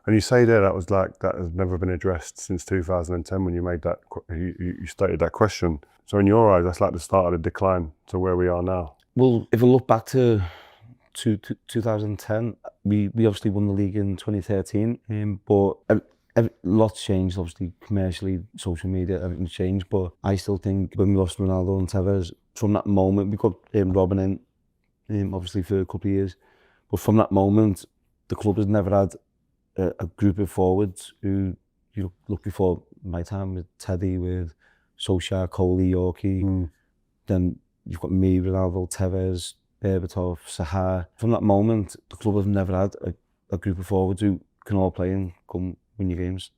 And you say there that was like, that has never been addressed since 2010 when you made that, you stated that question. So in your eyes, that's like the start of the decline to where we are now. Well, if we look back to 2010, we obviously won the league in 2013, but lots changed, obviously, commercially, social media, everything's changed, but I still think when we lost Ronaldo and Tevez, from that moment, we got Robin in, obviously, for a couple of years, but from that moment, the club has never had a group of forwards who, you look before my time with Teddy, with Solskjaer, Coley, Yorkie, then you've got me, Ronaldo, Tevez, Berbatov, Sahar. From that moment, the club have never had a group of forwards who can all play and come win your games.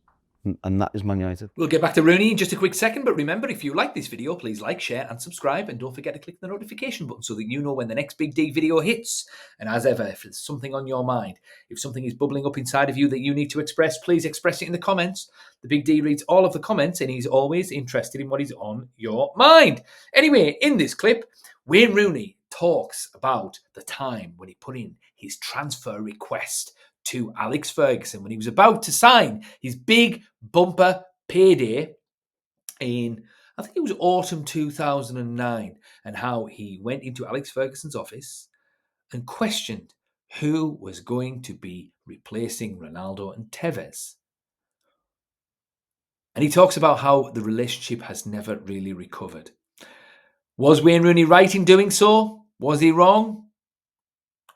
And that is Man United. We'll get back to Rooney in just a quick second, but remember, if you like this video, please like, share and subscribe, and don't forget to click the notification button so that you know when the next Big D video hits. And as ever, if there's something on your mind, if something is bubbling up inside of you that you need to express, please express it in the comments. The Big D reads all of the comments and he's always interested in what is on your mind. Anyway, in this clip, Wayne Rooney talks about the time when he put in his transfer request to Alex Ferguson when he was about to sign his big bumper payday in, I think it was autumn 2009, and how he went into Alex Ferguson's office and questioned who was going to be replacing Ronaldo and Tevez. And he talks about how the relationship has never really recovered. Was Wayne Rooney right in doing so? Was he wrong?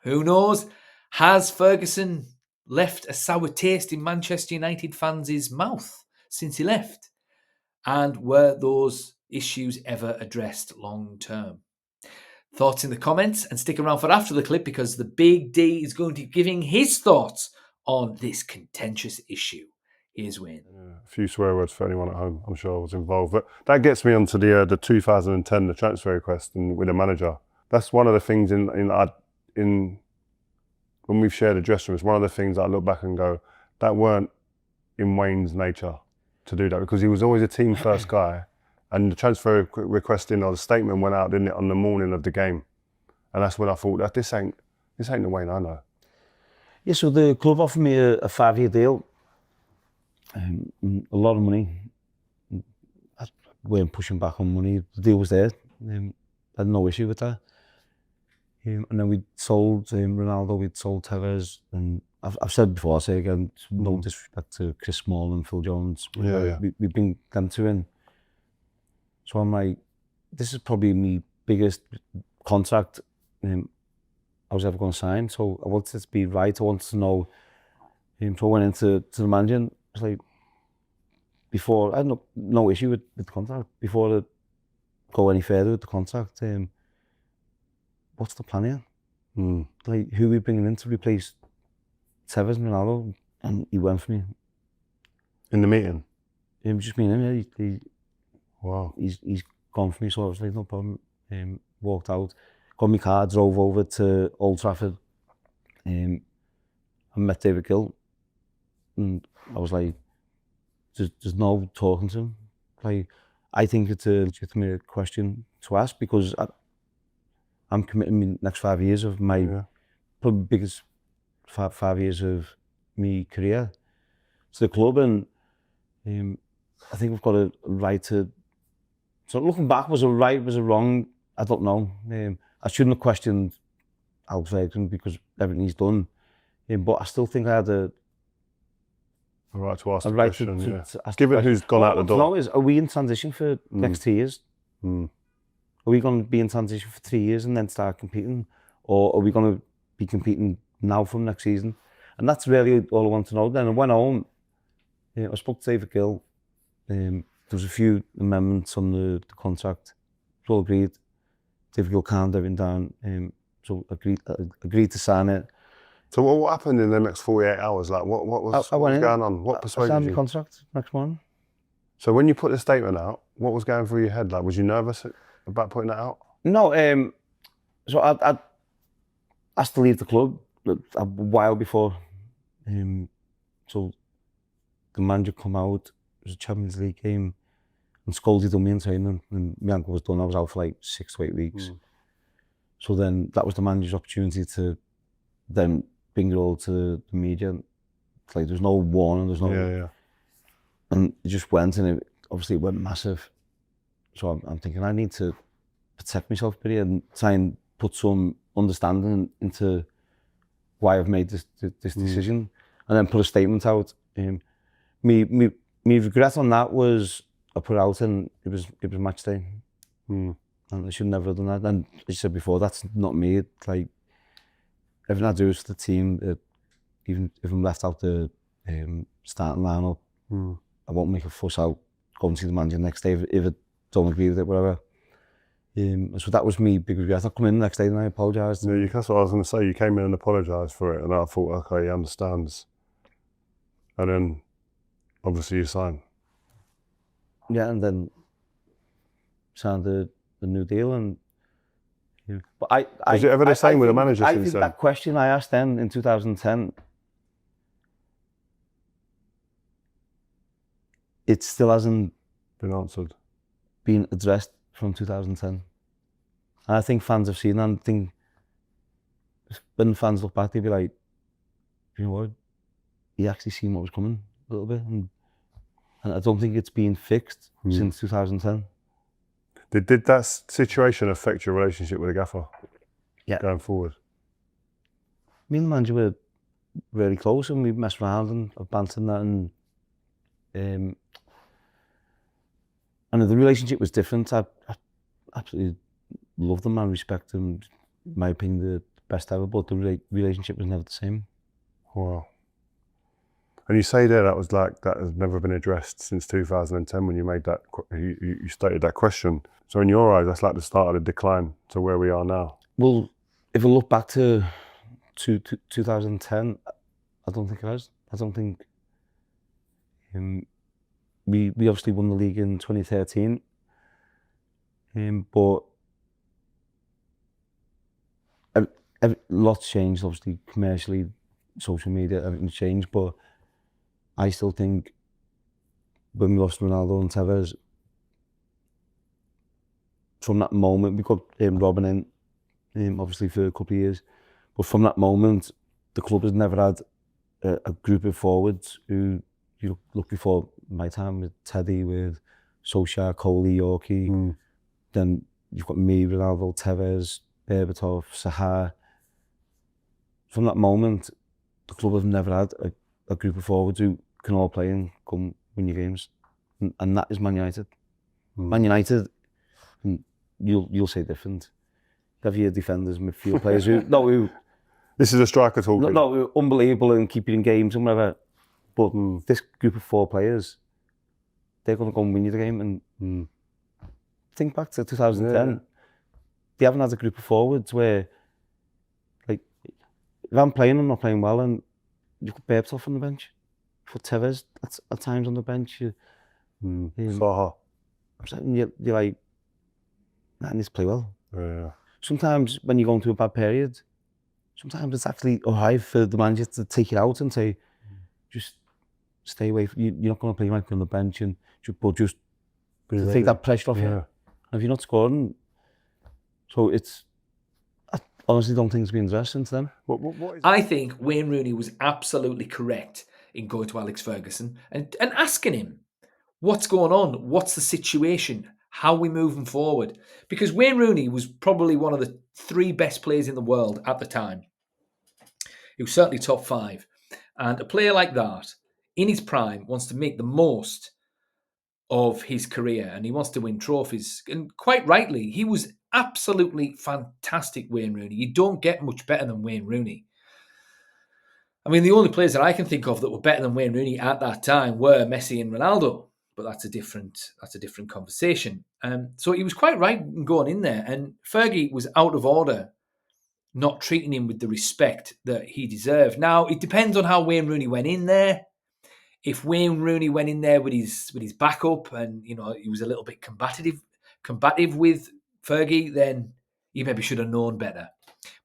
Who knows? Has Ferguson left a sour taste in Manchester United fans' mouth since he left? And were those issues ever addressed long term? Thoughts in the comments, and stick around for after the clip because the Big D is going to be giving his thoughts on this contentious issue. Here's Wayne. A few swear words for anyone at home, I'm sure, was involved. But that gets me onto the 2010, the transfer request and with the manager. That's one of the things in when we've shared a dressing room, it's one of the things I look back and go, that weren't in Wayne's nature to do that, because he was always a team first guy. And the transfer requesting or the statement went out, didn't it, on the morning of the game. And that's when I thought that this ain't the Wayne I know. Yeah, so the club offered me a 5-year deal, a lot of money. I weren't pushing back on money. The deal was there. I had no issue with that. And then we'd sold Ronaldo, we'd sold Tevez, and I've said before, I'll say again, no disrespect to Chris Small and Phil Jones. We bring them two in. So I'm like, this is probably my biggest contract I was ever going to sign. So I wanted it to be right. I wanted to know. So I went into the manager and was like, before, I had no issue with the contract. Before I go any further with the contract, what's the plan here? Like, who are we bringing in to replace Tevez and Ronaldo? And he went for me. In the meeting? Just me and him, wow. He's gone for me, so I was like, no problem. Walked out, got my car, drove over to Old Trafford, and met David Gill. And I was like, there's no talking to him. Like, I think it's a legitimate question to ask, because I'm committing my next 5 years of my probably biggest 5 years of my career to the club, and I think we've got a right to. So looking back, was it right, was it wrong? I don't know. I shouldn't have questioned Alex Ferguson because everything he's done, but I still think I had a right to ask the right question. to ask Given who's gone out the door. Know is, are we in transition for next 2 years? Are we going to be in transition for 3 years and then start competing, or are we going to be competing now from next season? And that's really all I want to know. Then I went home. I spoke to David Gill. There was a few amendments on the contract. It was all agreed. David Gill calmed everything down. So agreed to sign it. So what happened in the next 48 hours? Like what was going on? What persuaded you? I signed the contract next morning. So when you put the statement out, what was going through your head? Like, was you nervous about putting that out? No. So I asked to leave the club a while before. So the manager come out. It was a Champions League game, and Scoldy done me in training, and my ankle was done. I was out for like 6 to 8 weeks. So then that was the manager's opportunity to then bring it all to the media. like there's no warning, there's no, Yeah. and it just went, and it obviously went massive. So I'm thinking I need to protect myself a bit and try and put some understanding into why I've made this decision, and then put a statement out. Me regret on that was I put out and it was match day, and I should never have done that. And as you said before, that's not me. It's like everything I do is for the team. Even if I'm left out the starting lineup, I won't make a fuss out going to see the manager the next day if I don't agree with it, whatever. So that was me big regret. I come in the next day and I apologised. Yeah, that's what I was going to say. You came in and apologised for it, and I thought, okay, he understands. And then, obviously, you signed. Yeah, and then signed the new deal. And but was it ever the same with the manager I since think then? that question I asked then in 2010, it still hasn't Been answered. been addressed from 2010. And I think fans have seen that, and I think when fans look back, they'll be like, you know what, he actually seen what was coming a little bit, and I don't think it's been fixed since 2010. Did that situation affect your relationship with the gaffer? Yeah. Going forward? Me and the manager were really close, and we messed around and bantered that, and the relationship was different. I absolutely loved the man, respect him, in my opinion, the best ever, but the relationship was never the same. Wow. And you say there that has never been addressed since 2010 when you made that, you stated that question. So in your eyes, that's like the start of the decline to where we are now. Well, if I look back to 2010, I don't think it has. I don't think we obviously won the league in 2013, but lots changed, obviously, commercially, social media, everything's changed, but I still think when we lost Ronaldo and Tevez, from that moment, we got Robin in, obviously, for a couple of years, but from that moment, the club has never had a group of forwards who, you look before my time with Teddy, with Solskjaer, Coley, Yorkie, then you've got me, Ronaldo, Tevez, Berbatov, Sahar. From that moment, the club have never had a group of forwards who can all play and come win your games, and that is Man United. Man United, you'll say different. You have your defenders, midfield players who This is a striker talking. who are unbelievable and keep you in games and whatever. But this group of 4 players, they're going to go and win you the game. And think back to 2010, they haven't had a group of forwards where, like, if I'm playing, I'm not playing well, and you put Berbatov on the bench, you put Tevez at times on the bench. Saha. And you're like, I need to play well. Yeah. Sometimes when you're going through a bad period, sometimes it's actually alright for the manager to take it out and say, just stay away. You're not going to play, you might be on the bench, and just to take that pressure off you. And if you're not scoring, so I honestly don't think it's been addressed since then. What is I think Wayne Rooney was absolutely correct in going to Alex Ferguson and asking him, what's going on? What's the situation? How are we moving forward? Because Wayne Rooney was probably one of the 3 best players in the world at the time. He was certainly top 5. And a player like that, in his prime, wants to make the most of his career, and he wants to win trophies. And quite rightly, he was absolutely fantastic, Wayne Rooney. You don't get much better than Wayne Rooney. I mean, the only players that I can think of that were better than Wayne Rooney at that time were Messi and Ronaldo, but that's a different conversation. So he was quite right in going in there, and Fergie was out of order, not treating him with the respect that he deserved. Now, it depends on how Wayne Rooney went in there. If Wayne Rooney went in there with his backup, and he was a little bit combative with Fergie, then he maybe should have known better.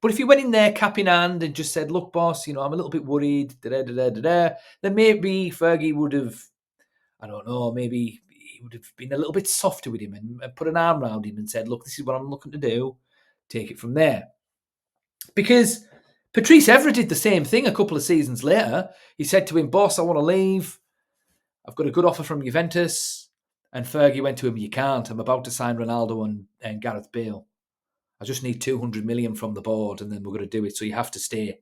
But if he went in there cap in hand and just said, "Look, boss, I'm a little bit worried," then maybe Fergie would have, I don't know, maybe he would have been a little bit softer with him and put an arm around him and said, "Look, this is what I'm looking to do. Take it from there." Because Patrice Evra did the same thing a couple of seasons later. He said to him, "Boss, I want to leave. I've got a good offer from Juventus." And Fergie went to him, "You can't. I'm about to sign Ronaldo and Gareth Bale. I just need 200 million from the board and then we're going to do it. So you have to stay."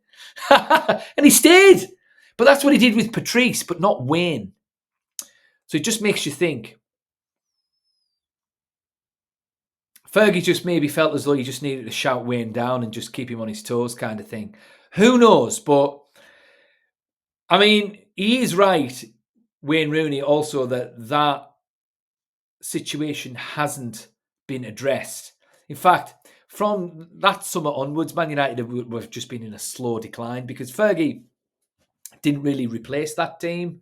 And he stayed. But that's what he did with Patrice, but not Wayne. So it just makes you think. Fergie just maybe felt as though he just needed to shout Wayne down and just keep him on his toes kind of thing. Who knows? But, I mean, he is right, Wayne Rooney, also that situation hasn't been addressed. In fact, from that summer onwards, Man United have just been in a slow decline because Fergie didn't really replace that team.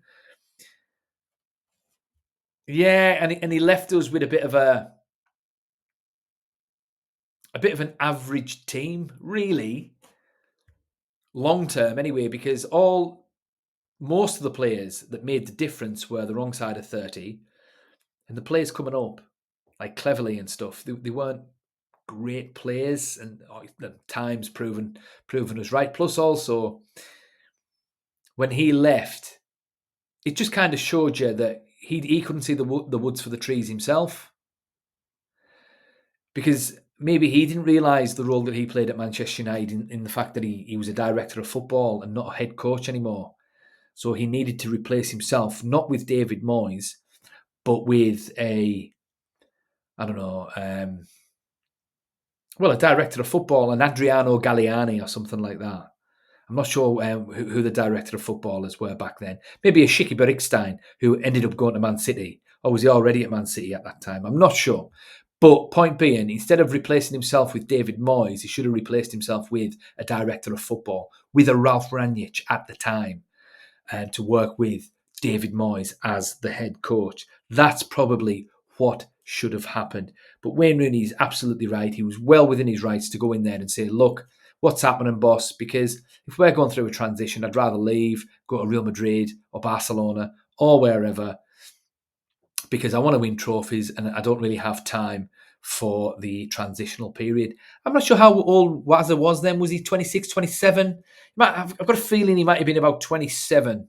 Yeah, and he left us with a bit of an average team, really, long term anyway, because most of the players that made the difference were the wrong side of 30, and the players coming up, like Cleverley and stuff, they weren't great players, and the time's proven us right. Plus, also, when he left, it just kind of showed you that he couldn't see the woods for the trees himself, because maybe he didn't realise the role that he played at Manchester United in the fact that he was a director of football and not a head coach anymore. So he needed to replace himself, not with David Moyes, but with a director of football, an Adriano Galliani or something like that. I'm not sure who the director of footballers were back then. Maybe a Shiki Berikstein, who ended up going to Man City. Or was he already at Man City at that time? I'm not sure. But point being, instead of replacing himself with David Moyes, he should have replaced himself with a director of football, with a Ralph Rangnick at the time, to work with David Moyes as the head coach. That's probably what should have happened. But Wayne Rooney is absolutely right. He was well within his rights to go in there and say, "Look, what's happening, boss? Because if we're going through a transition, I'd rather leave, go to Real Madrid or Barcelona or wherever, because I want to win trophies and I don't really have time for the transitional period." I'm not sure how old Wazza was then. Was he 26, 27? I've got a feeling he might have been about 27.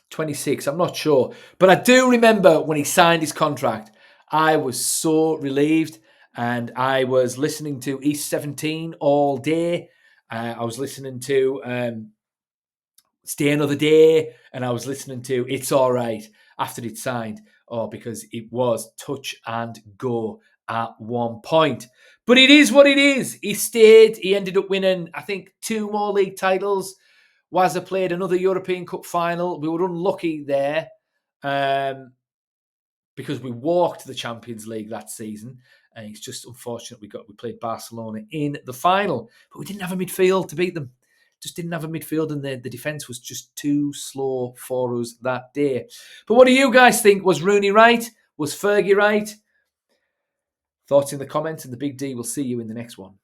26, I'm not sure. But I do remember when he signed his contract, I was so relieved, and I was listening to East 17 all day. I was listening to Stay Another Day, and I was listening to It's All Right after he'd signed. Because it was touch and go at one point. But it is what it is. He stayed. He ended up winning, I think, 2 more league titles. Wazza played another European Cup final. We were unlucky there because we walked the Champions League that season. And it's just unfortunate we played Barcelona in the final. But we didn't have a midfield to beat them. Just didn't have a midfield, and the defence was just too slow for us that day. But what do you guys think? Was Rooney right? Was Fergie right? Thoughts in the comments, and the Big D will see you in the next one.